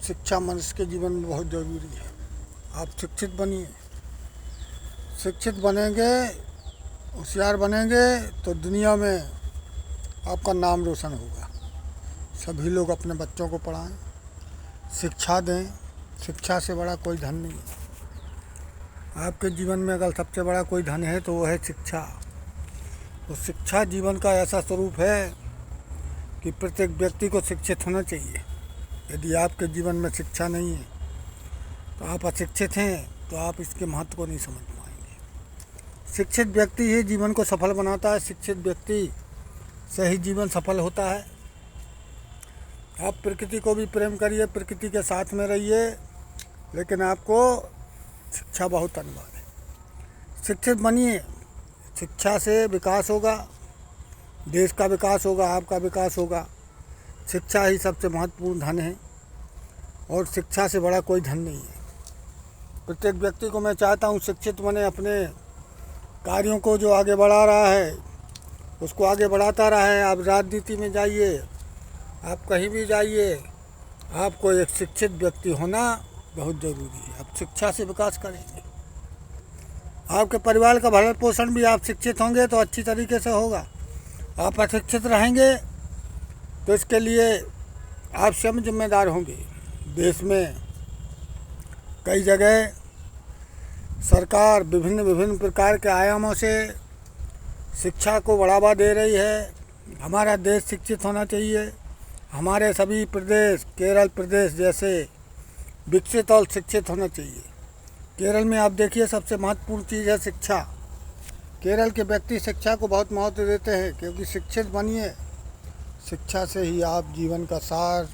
शिक्षा मनुष्य के जीवन में बहुत ज़रूरी है। आप शिक्षित बनिए, शिक्षित बनेंगे, होशियार बनेंगे तो दुनिया में आपका नाम रोशन होगा। सभी लोग अपने बच्चों को पढ़ाएं, शिक्षा दें। शिक्षा से बड़ा कोई धन नहीं है। आपके जीवन में अगर सबसे बड़ा कोई धन है तो वो है शिक्षा। तो शिक्षा जीवन का ऐसा स्वरूप है कि प्रत्येक व्यक्ति को शिक्षित होना चाहिए। यदि आपके जीवन में शिक्षा नहीं है तो आप अशिक्षित हैं, तो आप इसके महत्व को नहीं समझ पाएंगे। शिक्षित व्यक्ति ही जीवन को सफल बनाता है। शिक्षित व्यक्ति से ही जीवन सफल होता है। आप प्रकृति को भी प्रेम करिए, प्रकृति के साथ में रहिए, लेकिन आपको शिक्षा बहुत अनिवार्य है। शिक्षित बनिए, शिक्षा से विकास होगा, देश का विकास होगा, आपका विकास होगा। शिक्षा ही सबसे महत्वपूर्ण धन है और शिक्षा से बड़ा कोई धन नहीं है। प्रत्येक व्यक्ति को मैं चाहता हूँ शिक्षित बने, अपने कार्यों को जो आगे बढ़ा रहा है उसको आगे बढ़ाता रहे। आप राजनीति में जाइए, आप कहीं भी जाइए, आपको एक शिक्षित व्यक्ति होना बहुत ज़रूरी है। आप शिक्षा से विकास करेंगे, आपके परिवार का भरण पोषण भी आप शिक्षित होंगे तो अच्छी तरीके से होगा। आप अशिक्षित रहेंगे तो इसके लिए आप स्वयं जिम्मेदार होंगे। देश में कई जगह सरकार विभिन्न प्रकार के आयामों से शिक्षा को बढ़ावा दे रही है। हमारा देश शिक्षित होना चाहिए। हमारे सभी प्रदेश, केरल प्रदेश जैसे विकसित और शिक्षित होना चाहिए। केरल में आप देखिए, सबसे महत्वपूर्ण चीज़ है शिक्षा। केरल के व्यक्ति शिक्षा को बहुत महत्व देते हैं, क्योंकि शिक्षित बनिए। शिक्षा से ही आप जीवन का सार,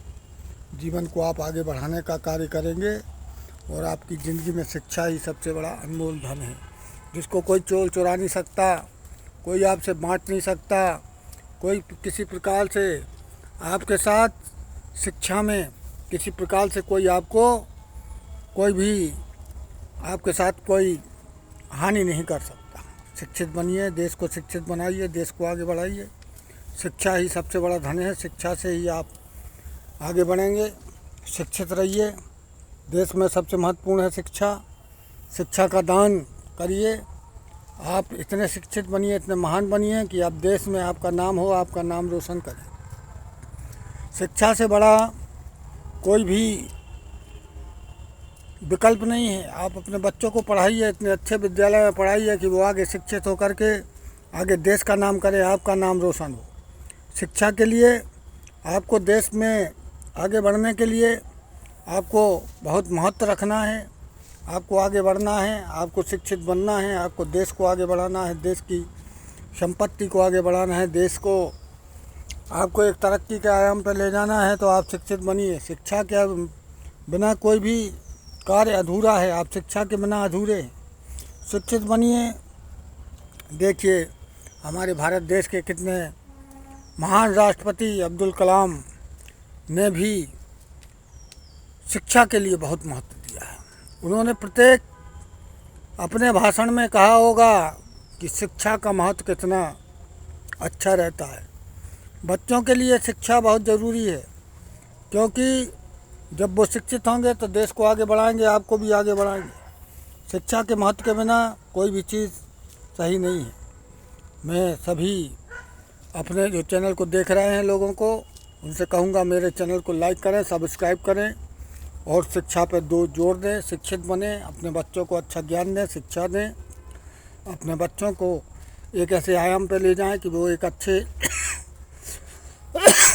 जीवन को आप आगे बढ़ाने का कार्य करेंगे और आपकी ज़िंदगी में शिक्षा ही सबसे बड़ा अनमोल धन है, जिसको कोई चोर चुरा नहीं सकता, कोई आपसे बांट नहीं सकता, कोई किसी प्रकार से आपके साथ शिक्षा में किसी प्रकार से कोई भी आपके साथ कोई हानि नहीं कर सकता। शिक्षित बनिए, देश को शिक्षित बनाइए, देश को आगे बढ़ाइए। शिक्षा ही सबसे बड़ा धन है। शिक्षा से ही आप आगे बढ़ेंगे। शिक्षित रहिए। देश में सबसे महत्वपूर्ण है शिक्षा। शिक्षा का दान करिए। आप इतने शिक्षित बनिए, इतने महान बनिए कि आप देश में आपका नाम हो, आपका नाम रोशन करें। शिक्षा से बड़ा कोई भी विकल्प नहीं है। आप अपने बच्चों को पढ़ाइए, इतने अच्छे विद्यालय में पढ़ाइए कि वो आगे शिक्षित होकर के आगे देश का नाम करें, आपका नाम रोशन हो। शिक्षा के लिए आपको देश में आगे बढ़ने के लिए आपको बहुत महत्व रखना है। आपको आगे बढ़ना है, आपको शिक्षित बनना है, आपको देश को आगे बढ़ाना है, देश की संपत्ति को आगे बढ़ाना है, देश को आपको एक तरक्की के आयाम पर ले जाना है, तो आप शिक्षित बनिए। शिक्षा के बिना कोई भी कार्य अधूरा है। आप शिक्षा के बिना अधूरे हैं। शिक्षित बनिए। देखिए, हमारे भारत देश के कितने महान राष्ट्रपति अब्दुल कलाम ने भी शिक्षा के लिए बहुत महत्व दिया है। उन्होंने प्रत्येक अपने भाषण में कहा होगा कि शिक्षा का महत्व कितना अच्छा रहता है। बच्चों के लिए शिक्षा बहुत ज़रूरी है, क्योंकि जब वो शिक्षित होंगे तो देश को आगे बढ़ाएंगे, आपको भी आगे बढ़ाएंगे। शिक्षा के महत्व के बिना कोई भी चीज़ सही नहीं है। मैं सभी अपने जो चैनल को देख रहे हैं लोगों को उनसे कहूँगा, मेरे चैनल को लाइक करें, सब्सक्राइब करें और शिक्षा पर जोर दें। शिक्षित बने, अपने बच्चों को अच्छा ज्ञान दें, शिक्षा दें। अपने बच्चों को एक ऐसे आयाम पर ले जाएं कि वो एक अच्छे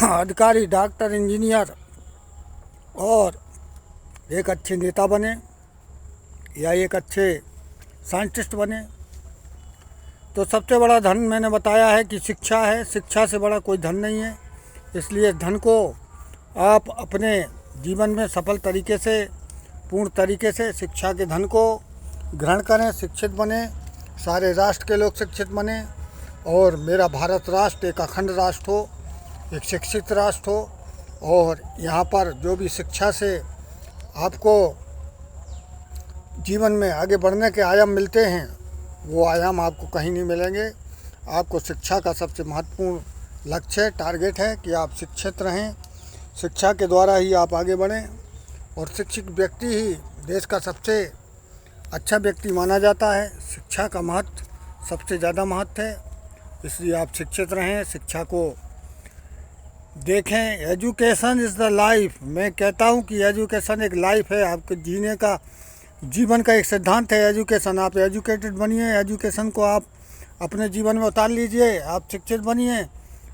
अधिकारी, डॉक्टर, इंजीनियर और एक अच्छे नेता बने या एक अच्छे साइंटिस्ट बने। तो सबसे बड़ा धन मैंने बताया है कि शिक्षा है। शिक्षा से बड़ा कोई धन नहीं है। इसलिए धन को आप अपने जीवन में सफल तरीके से, पूर्ण तरीके से शिक्षा के धन को ग्रहण करें, शिक्षित बने। सारे राष्ट्र के लोग शिक्षित बने और मेरा भारत राष्ट्र एक अखंड राष्ट्र हो, एक शिक्षित राष्ट्र हो। और यहाँ पर जो भी शिक्षा से आपको जीवन में आगे बढ़ने के आयाम मिलते हैं, वो आयाम आपको कहीं नहीं मिलेंगे। आपको शिक्षा का सबसे महत्वपूर्ण लक्ष्य, टारगेट है कि आप शिक्षित रहें। शिक्षा के द्वारा ही आप आगे बढ़ें। और शिक्षित व्यक्ति ही देश का सबसे अच्छा व्यक्ति माना जाता है। शिक्षा का महत्व सबसे ज़्यादा महत्व है, इसलिए आप शिक्षित रहें, शिक्षा को देखें। Education is the life. मैं कहता हूँ कि एजुकेशन एक लाइफ है, आपके जीने का, जीवन का एक सिद्धांत है एजुकेशन। आप एजुकेटेड बनिए, एजुकेशन को आप अपने जीवन में उतार लीजिए, आप शिक्षित बनिए,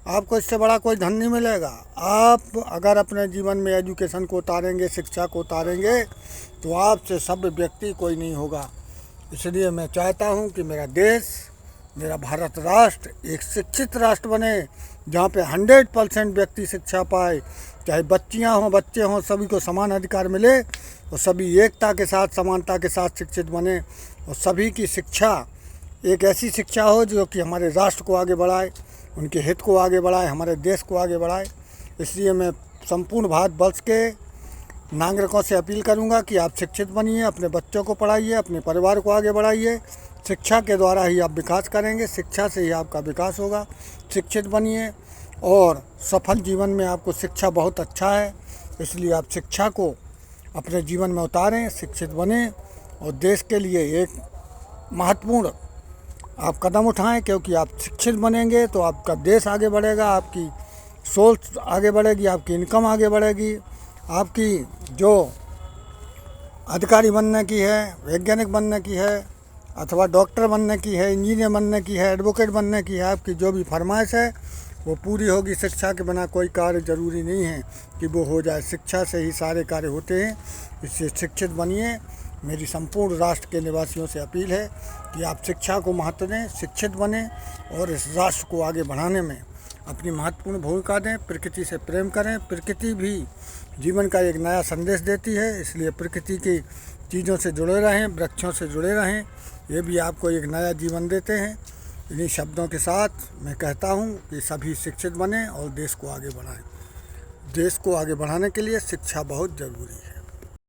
आपको इससे बड़ा कोई धन नहीं मिलेगा। आप अगर अपने जीवन में एजुकेशन को उतारेंगे, शिक्षा को उतारेंगे, तो आपसे सभ्य व्यक्ति कोई नहीं होगा। इसलिए मैं चाहता हूँ कि मेरा देश, मेरा भारत राष्ट्र एक शिक्षित राष्ट्र बने, जहाँ पे 100% व्यक्ति शिक्षा पाए, चाहे बच्चियाँ हों, बच्चे हों, सभी को समान अधिकार मिले और सभी एकता के साथ, समानता के साथ शिक्षित बने और सभी की शिक्षा एक ऐसी शिक्षा हो जो कि हमारे राष्ट्र को आगे बढ़ाए, उनके हित को आगे बढ़ाए, हमारे देश को आगे बढ़ाए। इसलिए मैं संपूर्ण भारतवर्ष के नागरिकों से अपील करूंगा कि आप शिक्षित बनिए, अपने बच्चों को पढ़ाइए, अपने परिवार को आगे बढ़ाइए। शिक्षा के द्वारा ही आप विकास करेंगे, शिक्षा से ही आपका विकास होगा। शिक्षित बनिए और सफल जीवन में आपको शिक्षा बहुत अच्छा है, इसलिए आप शिक्षा को अपने जीवन में उतारें, शिक्षित बने और देश के लिए एक महत्वपूर्ण आप कदम उठाएं, क्योंकि आप शिक्षित बनेंगे तो आपका देश आगे बढ़ेगा, आपकी सोच आगे बढ़ेगी, आपकी इनकम आगे बढ़ेगी, आपकी जो अधिकारी बनने की है, वैज्ञानिक बनने की है, अथवा डॉक्टर बनने की है, इंजीनियर बनने की है, एडवोकेट बनने की है, आपकी जो भी फरमाइश है वो पूरी होगी। शिक्षा के बिना कोई कार्य ज़रूरी नहीं है कि वो हो जाए, शिक्षा से ही सारे कार्य होते हैं। इससे शिक्षित बनिए। मेरी संपूर्ण राष्ट्र के निवासियों से अपील है कि आप शिक्षा को महत्व दें, शिक्षित बने और इस राष्ट्र को आगे बढ़ाने में अपनी महत्वपूर्ण भूमिका दें। प्रकृति से प्रेम करें, प्रकृति भी जीवन का एक नया संदेश देती है, इसलिए प्रकृति की चीज़ों से जुड़े रहें, वृक्षों से जुड़े रहें, ये भी आपको एक नया जीवन देते हैं। इन्हीं शब्दों के साथ मैं कहता हूँ कि सभी शिक्षित बने और देश को आगे बढ़ाएं। देश को आगे बढ़ाने के लिए शिक्षा बहुत ज़रूरी है।